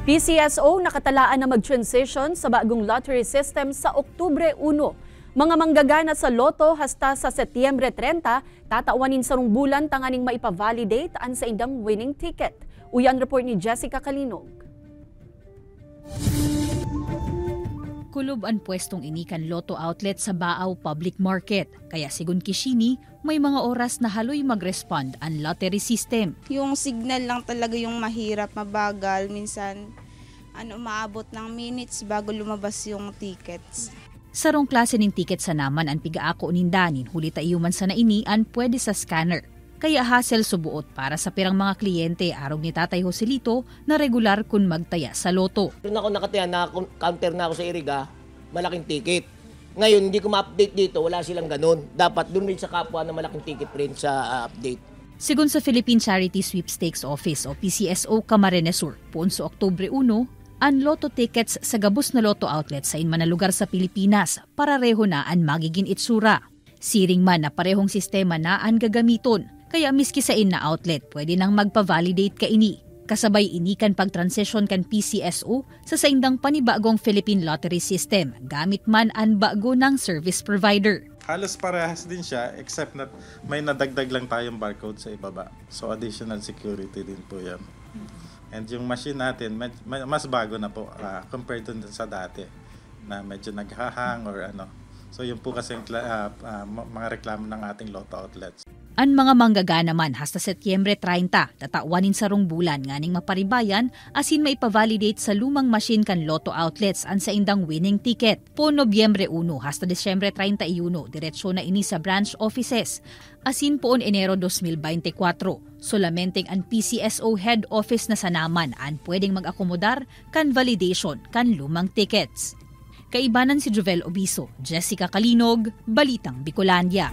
PCSO nakatalaan na mag-transition sa bagong lottery system sa Oktubre 1. Mga manggagana sa loto hasta sa Setyembre 30, tatawanin sa rong bulan tanganing maipa-validate ang sa indang winning ticket. Uyan report ni Jessica Kalinog. Kulob ang pwestong inikan Lotto outlet sa Baaw Public Market. Kaya sigun Kishini, may mga oras na haloy mag-respond ang lottery system. Yung signal lang talaga yung mahirap, mabagal. Minsan, maabot ng minutes bago lumabas yung tickets. Sarong klase ng ticket sa naman ang pigaako nindanin, huli taiyuman sa nainian pwede sa scanner. Kaya hassle subuot para sa pirang mga kliyente arog ni Tatay Joselito na regular kun magtaya sa loto. Doon ako nakataya, counter na ako sa Iriga, malaking ticket. Ngayon, hindi ko ma-update dito, wala silang ganun. Dapat doon rin sa kapwa na malaking ticket rin sa update. Sigun sa Philippine Charity Sweepstakes Office o PCSO Camarines Sur, puon sa Oktubre 1, ang loto tickets sa gabos na loto outlet sa inman na lugar sa Pilipinas para reho na ang magiging itsura. Siring man na parehong sistema na ang gagamiton. Kaya miski sa na outlet, pwede nang magpa-validate ka ini. Kasabay inikan pag-transition kan PCSO sa saindang panibagong Philippine Lottery System, gamit man ang bago ng service provider. Halos parehas din siya, except na may nadagdag lang tayong barcode sa ibaba. So additional security din po yan. And yung machine natin, mas bago na po compared dun sa dati, na medyo naghahang or ano. So yun po kasi mga reklamo ng ating Lotto outlets. Ang mga manggagana man hasta Setyembre 30, tatawanin sa rong bulan nganing maparibayan asin maipa-validate sa lumang machine kan Lotto outlets ang sa indang winning ticket. Po Nobyembre 1 hasta Disyembre 31, diretsyo na ini sa branch offices. Asin poon Enero 2024, solamenteng ang PCSO head office na sanaman ang pwedeng mag-akomodar kan validation kan lumang tickets. Kaibanan si Jovel Obiso, Jessica Kalinog, Balitang Bicolandia.